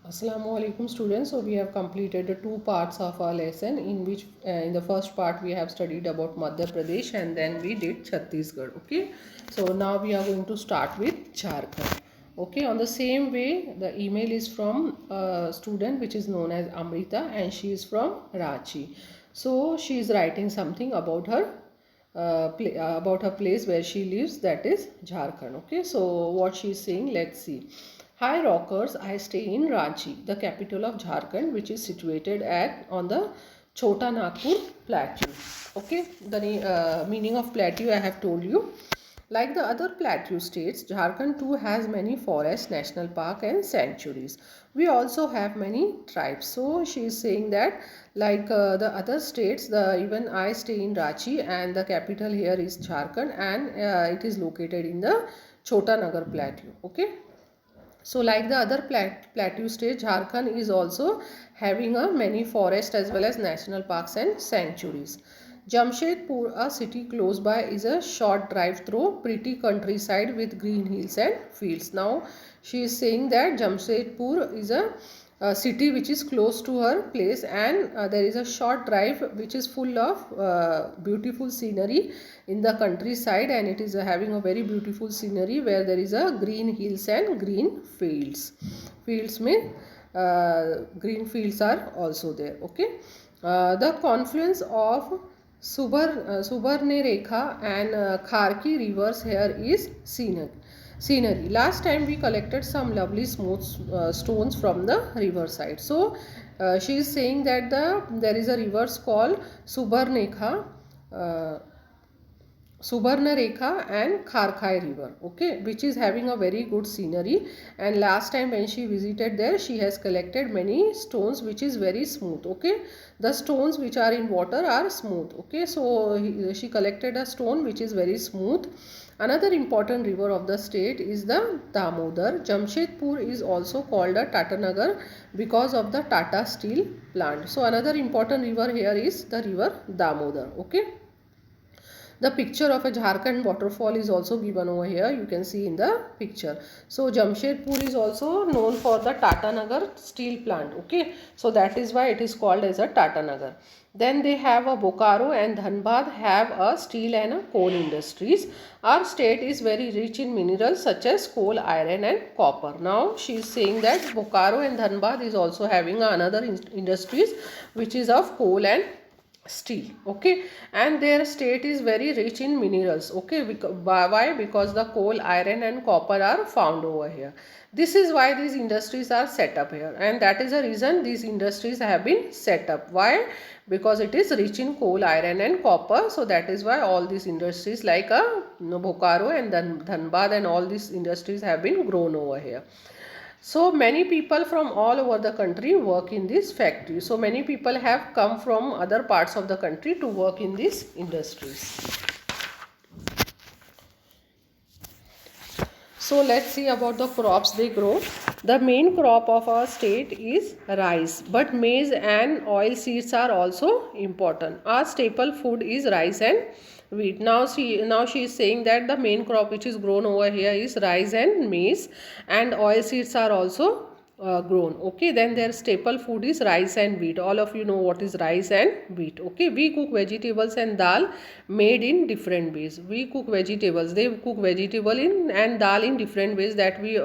Assalamu alaikum students. So we have completed the two parts of our lesson, in which in the first part we have studied about Madhya Pradesh and then we did Chhattisgarh. Okay. So now we are going to start with Jharkhand. Okay. On the same way, the email is from a student which is known as Amrita and she is from Ranchi. So she is writing something about her about her place where she lives, that is Jharkhand. Okay, so what she is saying, let's see. Hi rockers, I stay in Ranchi, the capital of Jharkhand, which is situated at on the Chota Nagpur plateau. Okay, the meaning of plateau I have told you. Like the other plateau states, Jharkhand too has many forests, national park and sanctuaries. We also have many tribes. So she is saying that like the other states, even I stay in Ranchi and the capital here is Jharkhand and it is located in the Chota Nagar plateau. Okay. So like the other plateau state, Jharkhand is also having a many forests as well as national parks and sanctuaries. Jamshedpur, a city close by, is a short drive through pretty countryside with green hills and fields. Now she is saying that Jamshedpur is a city which is close to her place, and there is a short drive which is full of beautiful scenery in the countryside, and it is having a very beautiful scenery where there is a green hills and green fields. Fields mean green fields are also there. Okay. The confluence of Subarnerekha and Kharki rivers here is scenic. Scenery. Last time we collected some lovely smooth stones from the riverside. So she is saying that there is a river called Subarnekha. Subarnarekha and Kharkai river, okay, which is having a very good scenery. And last time when she visited there, she has collected many stones which is very smooth. Okay, the stones which are in water are smooth. Okay, so she collected a stone which is very smooth. Another important river of the state is the Damodar. Jamshedpur is also called a Tatanagar because of the Tata steel plant. So another important river here is the river Damodar. Okay. The picture of a Jharkhand waterfall is also given over here. You can see in the picture. So Jamshedpur is also known for the Tatanagar steel plant. Okay. So that is why it is called as a Tatanagar. Then they have a Bokaro and Dhanbad have a steel and a coal industries. Our state is very rich in minerals such as coal, iron and copper. Now she is saying that Bokaro and Dhanbad is also having another industries which is of coal and steel. Okay, and their state is very rich in minerals. Okay, why? Because the coal, iron and copper are found over here. This is why these industries are set up here, and that is the reason these industries have been set up. Why? Because it is rich in coal, iron and copper. So that is why all these industries like Bokaro and Dhanbad and all these industries have been grown over here. So many people from all over the country work in this factory. So many people have come from other parts of the country to work in these industries. So let's see about the crops they grow. The main crop of our state is rice, but maize and oil seeds are also important. Our staple food is rice and wheat. Now she is saying that the main crop which is grown over here is rice and maize, and oil seeds are also grown. Okay, then their staple food is rice and wheat. All of you know what is rice and wheat. Okay, we cook vegetables and dal made in different ways. We cook vegetables, they cook vegetable in and dal in different ways, that we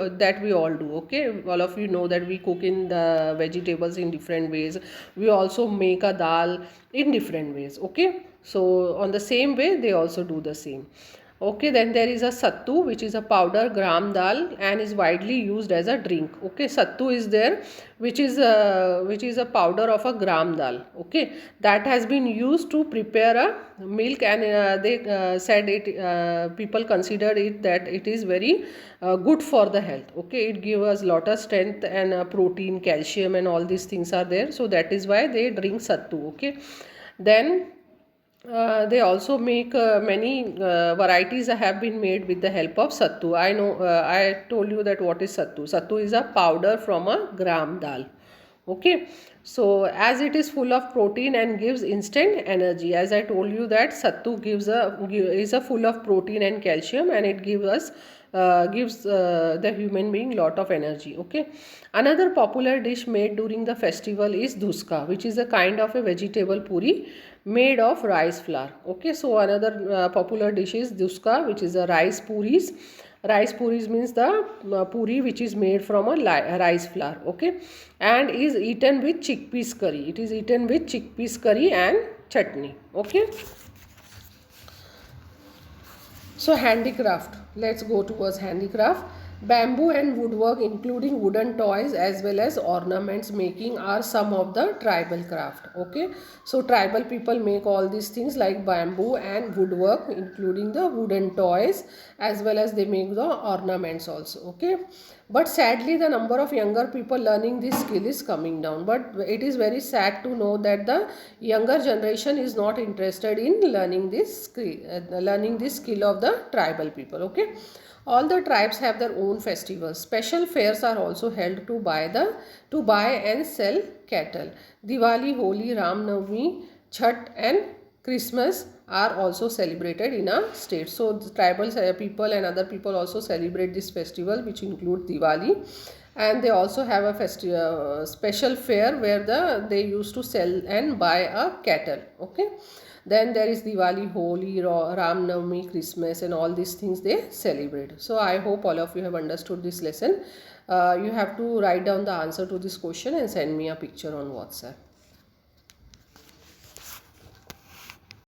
all do. Okay, all of you know that we cook in the vegetables in different ways. We also make a dal in different ways. Okay, so on the same way they also do the same. Okay, then there is a sattu, which is a powder gram dal and is widely used as a drink. Okay, sattu is there, which is a powder of a gram dal. Okay, that has been used to prepare a milk, and they said it people considered it that it is very good for the health. Okay, it gives us lot of strength and protein, calcium and all these things are there. So that is why they drink sattu. Okay, then they also make many varieties have been made with the help of sattu. I know, I told you that what is sattu. Sattu is a powder from a gram dal. Okay, so as it is full of protein and gives instant energy, as I told you that sattu is a full of protein and calcium, and it gives us gives the human being lot of energy. Okay, another popular dish made during the festival is dhuska, which is a kind of a vegetable puri made of rice flour. Okay, so another popular dish is dhuska, which is a rice puris. Rice puris means the puri which is made from a rice flour. Okay, and is eaten with chickpeas curry. It is eaten with chickpeas curry and chutney. Okay, so handicraft, let's go towards handicraft. Bamboo and woodwork, including wooden toys as well as ornaments making, are some of the tribal craft. Okay, so tribal people make all these things like bamboo and woodwork, including the wooden toys, as well as they make the ornaments also. Okay, but sadly the number of younger people learning this skill is coming down. But it is very sad to know that the younger generation is not interested in learning this skill of the tribal people. Okay, all the tribes have their own festivals. Special fairs are also held to buy and sell cattle. Diwali, Holi, Ram Navami, Chhat and Christmas are also celebrated in a state. So the tribal people and other people also celebrate this festival, which include Diwali, and they also have a special fair where they used to sell and buy a cattle. Okay, then there is Diwali, Holi, Ram Navami, Christmas, and all these things they celebrate. So I hope all of you have understood this lesson. You have to write down the answer to this question and send me a picture on WhatsApp.